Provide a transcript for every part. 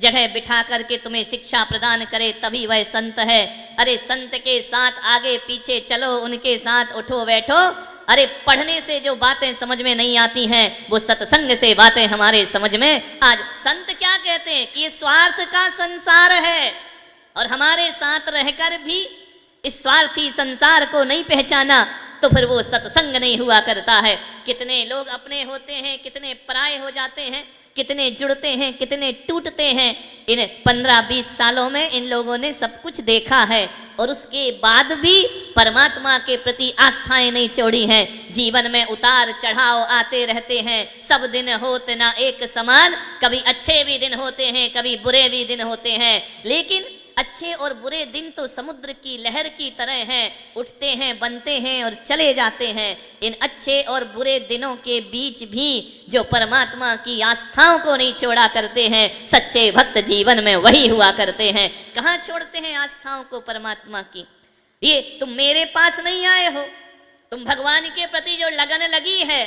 जगह बिठा करके तुम्हें शिक्षा प्रदान करे तभी वह संत है। अरे संत के साथ आगे पीछे चलो, उनके साथ उठो बैठो। अरे पढ़ने से जो बातें समझ में नहीं आती हैं वो सत्संग से बातें हमारे समझ में। आज संत क्या कहते हैं कि ये स्वार्थ का संसार है, और हमारे साथ रहकर भी इस स्वार्थी संसार को नहीं पहचाना तो फिर वो सत्संग नहीं हुआ करता है। कितने लोग अपने होते हैं, कितने पराये हो जाते हैं, कितने जुड़ते हैं, कितने टूटते हैं। इन 15-20 सालों में इन लोगों ने सब कुछ देखा है और उसके बाद भी परमात्मा के प्रति आस्थाएं नहीं छोड़ी हैं। जीवन में उतार चढ़ाव आते रहते हैं, सब दिन होते ना एक समान। कभी अच्छे भी दिन होते हैं, कभी बुरे भी दिन होते हैं, लेकिन अच्छे और बुरे दिन तो समुद्र की लहर की तरह हैं, उठते हैं, बनते हैं और चले जाते हैं। इन अच्छे और बुरे दिनों के बीच भी जो परमात्मा की आस्थाओं को नहीं छोड़ा करते हैं, सच्चे भक्त जीवन में वही हुआ करते हैं। कहाँ छोड़ते हैं आस्थाओं को परमात्मा की? ये तुम मेरे पास नहीं आए हो, तुम भगवान के प्रति जो लगन लगी है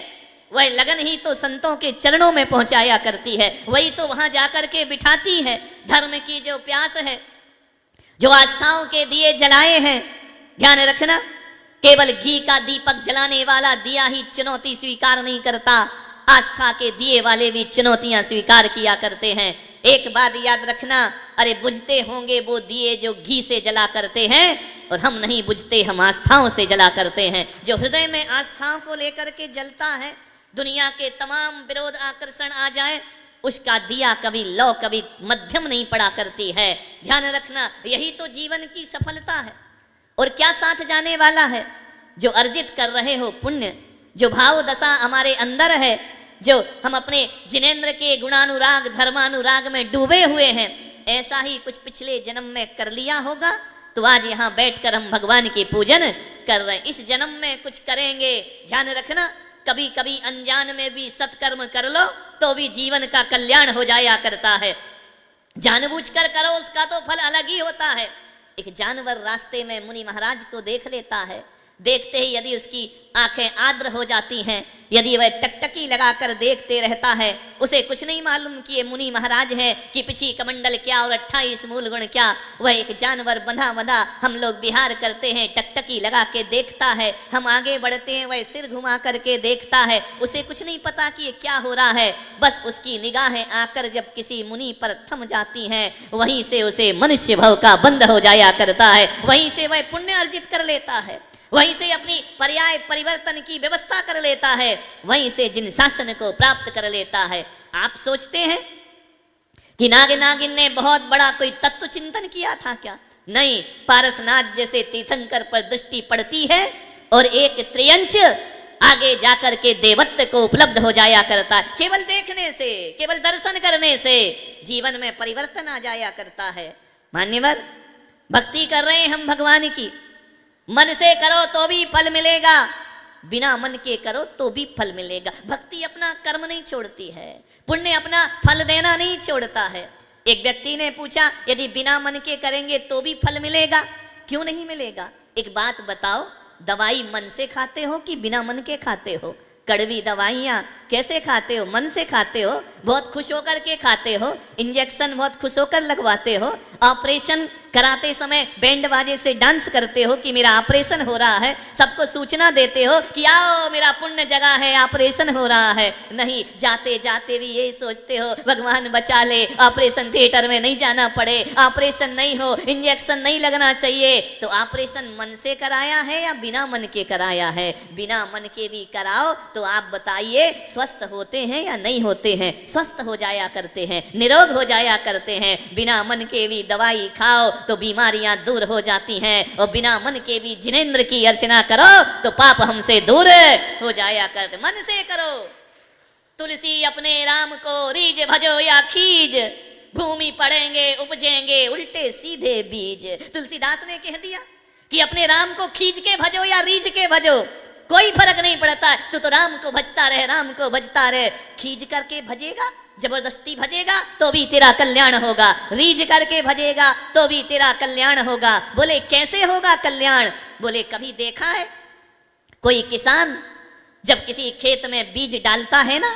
वह लगन ही तो संतों के चरणों में पहुंचाया करती है, वही तो वहां जाकर के बिठाती है। धर्म की जो प्यास है, जो आस्थाओं के दिए जलाए हैं, ध्यान रखना, केवल घी का दीपक जलाने वाला दिया ही चुनौती स्वीकार नहीं करता, आस्था के दिए वाले भी चुनौतियां स्वीकार किया करते हैं। एक बात याद रखना, अरे बुझते होंगे वो दिए जो घी से जला करते हैं, और हम नहीं बुझते, हम आस्थाओं से जला करते हैं। जो हृदय में आस्थाओं को लेकर के जलता है, दुनिया के तमाम विरोध आकर्षण आ जाए, उसका दिया कभी लो कभी मध्यम नहीं पड़ा करती है। ध्यान रखना, यही तो जीवन की सफलता है। और क्या साथ जाने वाला है? जो अर्जित कर रहे हो पुण्य, जो भाव दशा हमारे अंदर है, जो हम अपने जिनेंद्र के गुणानुराग धर्मानुराग में डूबे हुए हैं, ऐसा ही कुछ पिछले जन्म में कर लिया होगा तो आज यहाँ बैठकर हम भगवान की पूजन कर रहे हैं। इस जन्म में कुछ करेंगे, ध्यान रखना, कभी कभी अनजान में भी सत्कर्म कर लो तो भी जीवन का कल्याण हो जाया करता है। जानबूझकर करो उसका तो फल अलग ही होता है। एक जानवर रास्ते में मुनि महाराज को देख लेता है, देखते ही यदि उसकी आंखें आर्द्र हो जाती हैं, यदि वह टकटकी लगाकर देखते रहता है, उसे कुछ नहीं मालूम कि ये मुनि महाराज है कि पिछी कमंडल क्या और 28 मूल गुण क्या। वह एक जानवर बंधा बंधा, हम लोग विहार करते हैं, टकटकी लगा के देखता है, हम आगे बढ़ते हैं, वह सिर घुमा करके देखता है, उसे कुछ नहीं पता कि ये क्या हो रहा है। बस उसकी निगाहें आकर जब किसी मुनि पर थम जाती हैं, वहीं से उसे मनुष्य भव का बंध हो जाया करता है, वहीं से वह पुण्य अर्जित कर लेता है, वहीं से अपनी पर्याय परिवर्तन की व्यवस्था कर लेता है, वहीं से जिन शासन को प्राप्त कर लेता है। आप सोचते हैं कि नागिन ने बहुत बड़ा कोई तत्व चिंतन किया था क्या? नहीं, पारसनाथ जैसे तीर्थंकर पर दृष्टि पड़ती है और एक त्रियंच आगे जाकर के देवत्व को उपलब्ध हो जाया करता है। केवल देखने से, केवल दर्शन करने से जीवन में परिवर्तन आ जाया करता है। मान्यवर, भक्ति कर रहे हैं हम भगवान की, मन से करो तो भी फल मिलेगा, बिना मन के करो तो भी फल मिलेगा। भक्ति अपना कर्म नहीं छोड़ती है, पुण्य अपना फल देना नहीं छोड़ता है। एक व्यक्ति ने पूछा, यदि बिना मन के करेंगे तो भी फल मिलेगा, क्यों नहीं मिलेगा? एक बात बताओ, दवाई मन से खाते हो कि बिना मन के खाते हो? कड़वी दवाइयाँ कैसे खाते हो? मन से खाते हो, बहुत खुश होकर के खाते हो, इंजेक्शन बहुत खुश होकर लगवाते हो, ऑपरेशन कराते समय बैंड बाजे से डांस करते हो कि मेरा ऑपरेशन हो रहा है, सबको सूचना देते हो कि आओ मेरा पुण्य जगह है, ऑपरेशन हो रहा है। नहीं, जाते जाते भी यही सोचते हो भगवान बचा ले, ऑपरेशन थिएटर में नहीं जाना पड़े, ऑपरेशन नहीं हो, इंजेक्शन नहीं लगना चाहिए। तो ऑपरेशन मन से कराया है या बिना मन के कराया है? बिना मन के भी कराओ तो आप बताइए स्वस्थ होते हैं या नहीं होते हैं? स्वस्थ हो जाया करते हैं, निरोग हो जाया करते हैं। बिना मन के भी दवाई खाओ तो बीमारियां दूर हो जाती हैं, और बिना मन के भी जिनेंद्र की अर्चना करो तो पाप हमसे दूर हो जाया करते। मन से करो। तुलसी अपने राम को रीज भजो या खीज, भूमि पड़ेंगे उपजेंगे उल्टे सीधे बीज। तुलसीदास ने कह दिया कि अपने राम को खींच के भजो या रीज के भजो, कोई फर्क नहीं पड़ता है। तू तो राम को भजता रहे, राम को भजता रहे। खींच करके भजेगा, जबरदस्ती भजेगा तो भी तेरा कल्याण होगा, रीझ करके भजेगा तो भी तेरा कल्याण होगा। बोले कैसे होगा कल्याण? बोले कभी देखा है कोई किसान जब किसी खेत में बीज डालता है ना,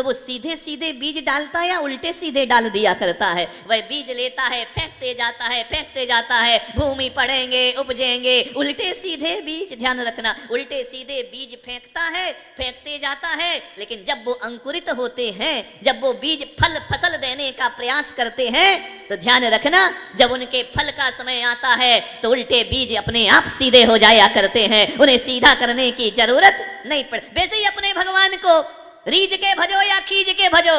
तो वो सीधे सीधे बीज डालता है या उल्टे सीधे डाल दिया करता है? वह बीज लेता है, फेंकते जाता है, फेंकते जाता है, भूमि पड़ेंगे, उपजेंगे। उल्टे सीधे बीज, ध्यान रखना, उल्टे सीधे बीज फेंकता है, फेंकते जाता है, लेकिन जब वो अंकुरित होते हैं, जब वो बीज फल फसल देने का प्रयास करते हैं, तो ध्यान रखना, जब उनके फल का समय आता है तो उल्टे बीज अपने आप सीधे हो जाया करते हैं, उन्हें सीधा करने की जरूरत नहीं पड़। वैसे ही अपने भगवान को रीझ के भजो या खींच के भजो,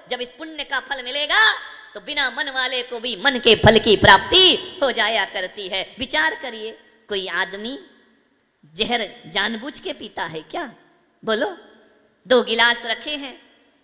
जब इस पुण्य का फल मिलेगा तो बिना मन वाले को भी मन के फल की प्राप्ति हो जाया करती है। विचार करिए, कोई आदमी जहर जानबूझ के पीता है क्या? बोलो। 2 गिलास रखे हैं,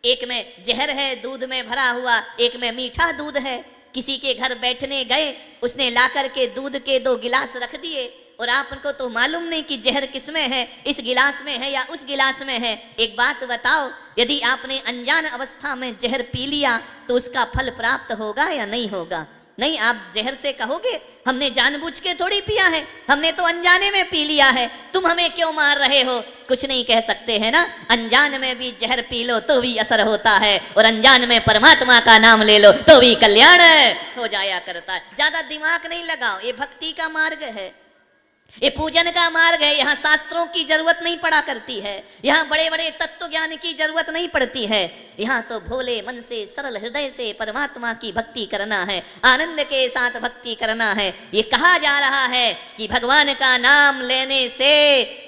एक में जहर है दूध में भरा हुआ, एक में मीठा दूध है। किसी के घर बैठने गए, उसने ला करके दूध के 2 गिलास रख दिए, और आपको तो मालूम नहीं कि जहर किसमें है, इस गिलास में है या उस गिलास में है। एक बात बताओ, यदि आपने अनजान अवस्था में जहर पी लिया तो उसका फल प्राप्त होगा या नहीं होगा? नहीं। आप जहर से कहोगे हमने जानबूझ के थोड़ी पिया है, हमने तो अनजाने में पी लिया है, तुम हमें क्यों मार रहे हो? कुछ नहीं कह सकते हैं ना। अनजान में भी जहर पी लो तो भी असर होता है, और अनजान में परमात्मा का नाम ले लो तो भी कल्याण हो जाया करता है। ज्यादा दिमाग नहीं लगाओ, ये भक्ति का मार्ग है, ये पूजन का मार्ग है। यहाँ शास्त्रों की जरूरत नहीं पड़ा करती है, यहाँ बड़े बड़े तत्व ज्ञान की जरूरत नहीं पड़ती है। यहाँ तो भोले मन से, सरल हृदय से परमात्मा की भक्ति करना है, आनंद के साथ भक्ति करना है। ये कहा जा रहा है कि भगवान का नाम लेने से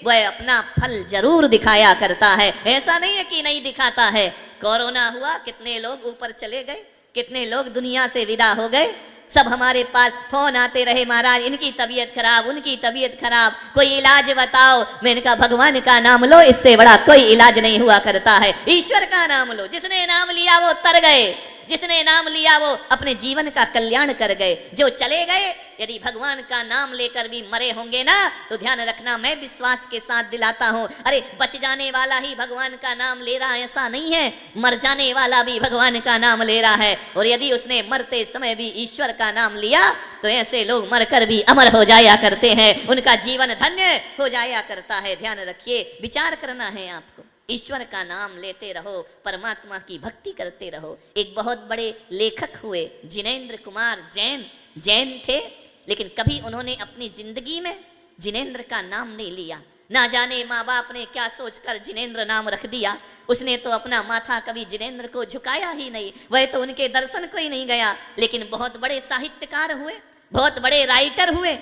वह अपना फल जरूर दिखाया करता है, ऐसा नहीं है कि नहीं दिखाता है। कोरोना हुआ, कितने लोग ऊपर चले गए, कितने लोग दुनिया से विदा हो गए। सब हमारे पास फोन आते रहे, महाराज इनकी तबीयत खराब, उनकी तबीयत खराब, कोई इलाज बताओ। मैंने कहा भगवान का नाम लो, इससे बड़ा कोई इलाज नहीं हुआ करता है। ईश्वर का नाम लो, जिसने नाम लिया वो तर गए, जिसने नाम लिया वो अपने जीवन का कल्याण कर गए। जो चले गए, यदि भगवान का नाम लेकर भी मरे होंगे ना, तो ध्यान रखना, मैं विश्वास के साथ दिलाता हूं, अरे बच जाने वाला ही भगवान का नाम ले रहा है ऐसा नहीं है, मर जाने वाला भी भगवान का नाम ले रहा है। और यदि उसने मरते समय भी ईश्वर का नाम लिया तो ऐसे लोग मरकर भी अमर हो जाया करते हैं, उनका जीवन धन्य हो जाया करता है। ध्यान रखिए, विचार करना है आपको, ईश्वर का नाम लेते रहो, परमात्मा की भक्ति करते रहो। एक बहुत बड़े लेखक हुए जिनेंद्र कुमार जैन, जैन थे, लेकिन कभी उन्होंने अपनी जिंदगी में जिनेंद्र का नाम नहीं लिया। ना जाने माँ बाप ने क्या सोचकर जिनेंद्र नाम रख दिया, उसने तो अपना माथा कभी जिनेंद्र को झुकाया ही नहीं, वह तो उनके दर्शन को ही नहीं गया। लेकिन बहुत बड़े साहित्यकार हुए, बहुत बड़े राइटर हुए,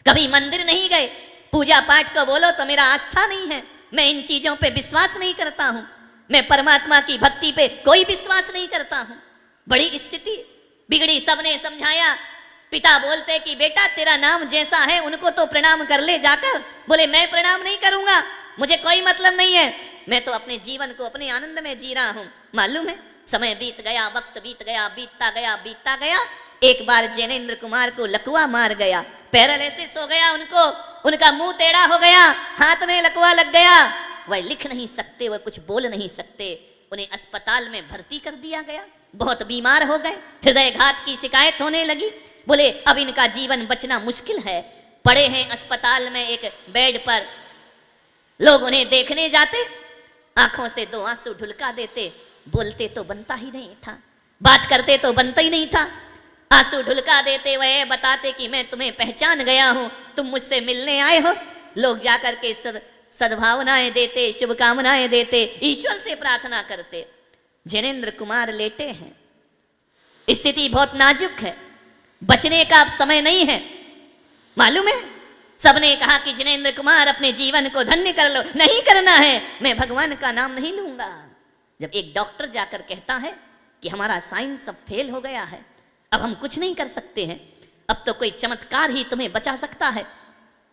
कभी मंदिर नहीं गए। पूजा पाठ को बोलो तो मेरा आस्था नहीं है, मैं इन चीजों पे विश्वास नहीं करता हूं, मैं परमात्मा की भक्ति पे कोई विश्वास नहीं करता हूं। बड़ी स्थिति बिगड़ी, सबने समझाया। पिता बोलते कि बेटा तेरा नाम जैसा है उनको तो प्रणाम कर ले जाकर। बोले मैं प्रणाम नहीं करूंगा, मुझे कोई मतलब नहीं है, मैं तो अपने जीवन को अपने आनंद में जी रहा हूं। मालूम है, समय बीत गया, वक्त बीत गया, बीतता गया। एक बार जिनेंद्र कुमार को लकवा मार गया, पैरालिसिस हो गया उनको, उनका मुंह टेढ़ा हो गया, हाथ में लकवा लग गया, वह लिख नहीं सकते, वह कुछ बोल नहीं सकते। उन्हें अस्पताल में भर्ती कर दिया गया, बहुत बीमार हो गए, हृदयघात की शिकायत होने लगी। बोले अब इनका जीवन बचना मुश्किल है। पड़े हैं अस्पताल में एक बेड पर, लोग उन्हें देखने जाते, आंखों से 2 आंसू ढुलका देते, बोलते तो बनता ही नहीं था, बात करते तो बनता ही नहीं था, आंसू ढुलका देते, वह बताते कि मैं तुम्हें पहचान गया हूं, तुम मुझसे मिलने आए हो। लोग जाकर के सद्भावनाएं देते, शुभकामनाएं देते, ईश्वर से प्रार्थना करते। जिनेंद्र कुमार लेटे हैं, स्थिति बहुत नाजुक है, बचने का अब समय नहीं है। मालूम है, सबने कहा कि जिनेंद्र कुमार अपने जीवन को धन्य कर लो, नहीं करना है, मैं भगवान का नाम नहीं लूंगा। जब एक डॉक्टर जाकर कहता है कि हमारा साइंस अब फेल हो गया है, अब हम कुछ नहीं कर सकते हैं, अब तो कोई चमत्कार ही तुम्हें बचा सकता है,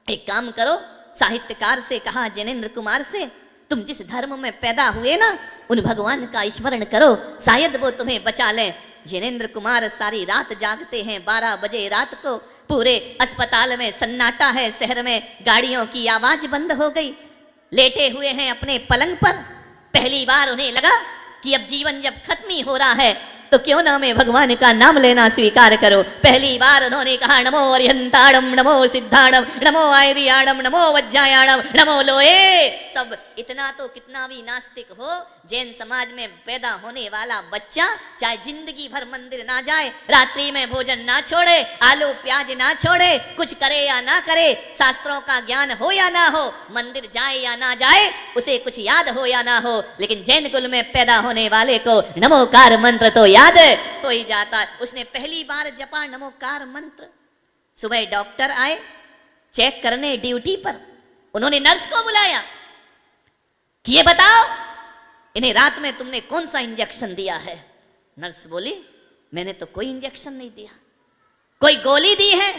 एक काम करो, साहित्यकार से कहा जिनेंद्र कुमार से, तुम जिस धर्म में पैदा हुए ना, उन भगवान का स्मरण करो, शायद वो तुम्हें बचा लें। जिनेंद्र कुमार सारी रात जागते हैं, 12 बजे रात को पूरे अस्पताल में सन्नाटा है, शहर में गाड़ियों की आवाज बंद हो गई। लेटे हुए हैं अपने पलंग पर, पहली बार उन्हें लगा कि अब जीवन जब खत्म ही हो रहा है तो क्यों ना मैं भगवान का नाम लेना स्वीकार करो। पहली बार उन्होंने कहा नमो अरिहंताणम, नमो सिद्धाणम, नमो आयरियाणम, नमो वज्जायाणम, नमो लोए। सब इतना तो कितना भी नास्तिक हो, जैन समाज में पैदा होने वाला बच्चा चाहे जिंदगी भर मंदिर ना जाए, रात्रि में भोजन ना छोड़े, आलू प्याज ना छोड़े, कुछ करे या ना करे, शास्त्रों का ज्ञान हो या ना हो, मंदिर जाए या ना जाए, उसे कुछ याद हो या ना हो, लेकिन जैन कुल में पैदा होने वाले को नमोकार मंत्र तो याद हो ही जाता है। उसने पहली बार जपा नमोकार मंत्र। सुबह डॉक्टर आए चेक करने ड्यूटी पर, उन्होंने नर्स को बुलाया कि ये बताओ इन्हें रात में तुमने कौन सा इंजेक्शन दिया है। नर्स बोली मैंने तो कोई इंजेक्शन नहीं दिया। कोई गोली दी है?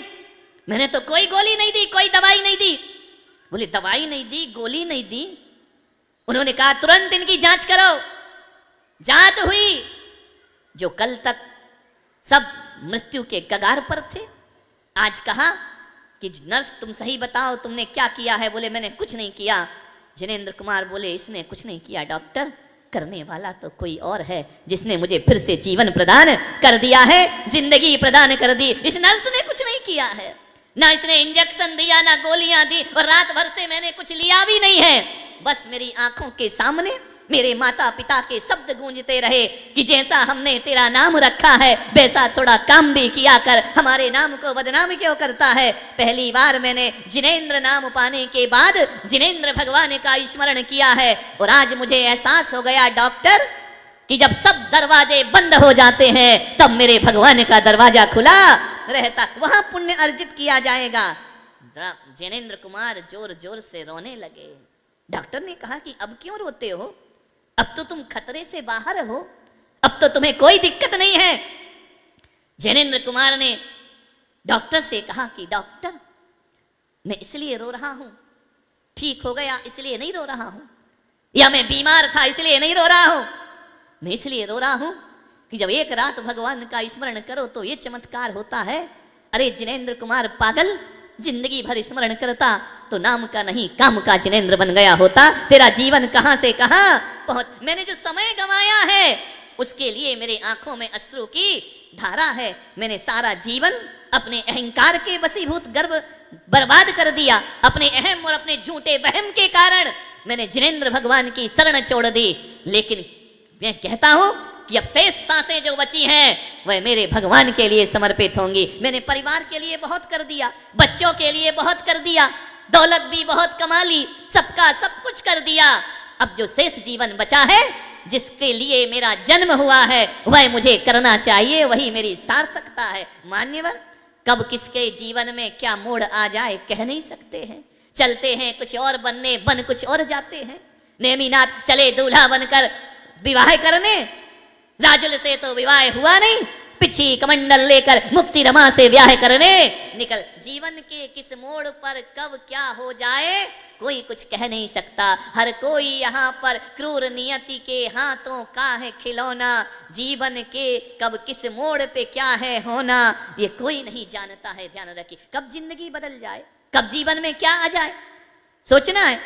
मैंने तो कोई गोली नहीं दी, कोई दवाई नहीं दी। बोले दवाई नहीं दी, गोली नहीं दी। उन्होंने कहा तुरंत इनकी जांच करो। जांच हुई, जो कल तक सब मृत्यु के कगार पर थे, आज कहा कि नर्स तुम सही बताओ तुमने क्या किया है। बोले मैंने कुछ नहीं किया। जिनेंद्र कुमार बोले इसने कुछ नहीं किया डॉक्टर, करने वाला तो कोई और है जिसने मुझे फिर से जीवन प्रदान कर दिया है, जिंदगी प्रदान कर दी। इस नर्स ने कुछ नहीं किया है, ना इसने इंजेक्शन दिया ना गोलियां दी, और रात भर से मैंने कुछ लिया भी नहीं है। बस मेरी आंखों के सामने मेरे माता पिता के शब्द गूंजते रहे कि जैसा हमने तेरा नाम रखा है वैसा थोड़ा काम भी किया कर, हमारे नाम को बदनाम क्यों करता है। पहली बार मैंने जिनेंद्र नाम पाने के बाद जिनेंद्र भगवान का स्मरण किया है, और आज मुझे एहसास हो गया डॉक्टर कि जब सब दरवाजे बंद हो जाते हैं तब मेरे भगवान का दरवाजा खुला रहता, वहां पुण्य अर्जित किया जाएगा। जिनेंद्र कुमार जोर जोर से रोने लगे। डॉक्टर ने कहा कि अब क्यों रोते हो, अब तो तुम खतरे से बाहर हो, अब तो तुम्हें कोई दिक्कत नहीं है। जिनेंद्र कुमार ने डॉक्टर से कहा कि डॉक्टर मैं इसलिए रो रहा हूं, ठीक हो गया इसलिए नहीं रो रहा हूं, या मैं बीमार था इसलिए नहीं रो रहा हूं, मैं इसलिए रो रहा हूं कि जब एक रात भगवान का स्मरण करो तो ये चमत्कार होता है। अरे जिनेंद्र कुमार पागल, जिंदगी भर स्मरण करता तो नाम का नहीं काम का जिनेंद्र बन गया होता। तेरा जीवन कहां से कहां पहुंच, मैंने जो समय गंवाया है उसके लिए मेरे आंखों में अश्रु की धारा है। मैंने सारा जीवन अपने अहंकार के वशीभूत गर्व बर्बाद कर दिया, अपने अहम और अपने झूठे वहम के कारण मैंने जिनेंद्र भगवान की शरण छोड़ दी। लेकिन मैं कहता हूं कि अब शेष सांसें जो बची हैं वह मेरे भगवान के लिए समर्पित होंगी। मैंने परिवार के लिए बहुत कर दिया, बच्चों के लिए बहुत कर दिया, दौलत भी बहुत कमा ली, सबका सब कुछ कर दिया। अब जो शेष जीवन बचा है, जिसके लिए मेरा जन्म हुआ है, वह मुझे करना चाहिए, वही मेरी सार्थकता है। मान्यवर, कब किसके जीवन में क्या मोड़ आ जाए कह नहीं सकते हैं। चलते हैं कुछ और बनने, बन कुछ और जाते हैं। नेमिनाथ चले दूल्हा बनकर विवाह करने, राजुल से तो विवाह हुआ नहीं, पिछी कमंडल लेकर मुक्ति रमा से ब्याह करने निकल। जीवन के किस मोड़ पर कब क्या हो जाए कोई कुछ कह नहीं सकता। हर कोई यहाँ पर क्रूर नियति के हाथों का है खिलौना। जीवन के कब किस मोड़ पे क्या है होना ये कोई नहीं जानता है। ध्यान रखिए, कब जिंदगी बदल जाए, कब जीवन में क्या आ जाए सोचना है।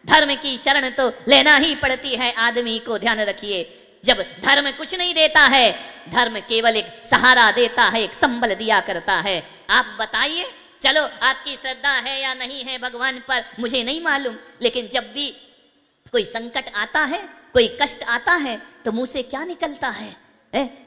धर्म की शरण तो लेना ही पड़ती है आदमी को। ध्यान रखिए, जब धर्म कुछ नहीं देता है, धर्म केवल एक सहारा देता है, एक संबल दिया करता है। आप बताइए, चलो आपकी श्रद्धा है या नहीं है भगवान पर मुझे नहीं मालूम, लेकिन जब भी कोई संकट आता है, कोई कष्ट आता है तो मुंह से क्या निकलता है?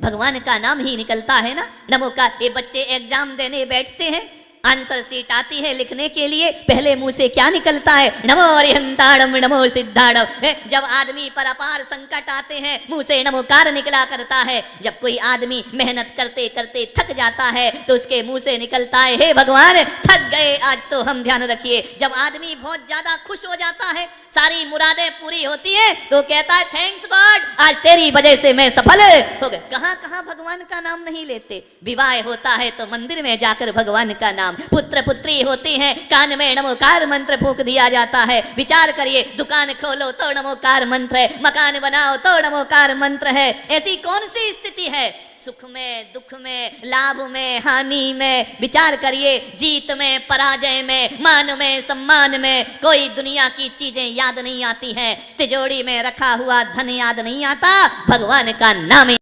भगवान का नाम ही निकलता है ना। नमो का ये बच्चे एग्जाम देने बैठते हैं, आंसर सीट आती है लिखने के लिए, पहले मुंह से क्या निकलता है? नमो अरिहंताणम नमो सिद्धाणम। जब आदमी पर अपार संकट आते हैं मुंह से नमोकार निकला करता है। जब कोई आदमी मेहनत करते करते थक जाता है तो उसके मुंह से निकलता है हे भगवान थक गए आज तो हम। ध्यान रखिए, जब आदमी बहुत ज्यादा खुश हो जाता है, सारी मुरादें पूरी होती है तो कहता है थैंक्स गॉड आज तेरी वजह से मैं सफल हो गया। कहां कहां भगवान का नाम नहीं लेते। विवाह होता है तो मंदिर में जाकर भगवान का नाम, पुत्र पुत्री होती हैं कान में नमोकार मंत्र फूंक दिया जाता है। विचार करिए, दुकान खोलो तो नमोकार मंत्र है, मकान बनाओ तो नमोकार मंत्र है। ऐसी कौन सी स्थिति है? सुख में, दुख में, लाभ में, हानि में, विचार करिए, जीत में, पराजय में, मान में, सम्मान में, कोई दुनिया की चीजें याद नहीं आती हैं। तिजोरी में रखा हुआ धन याद नहीं आता, भगवान का नाम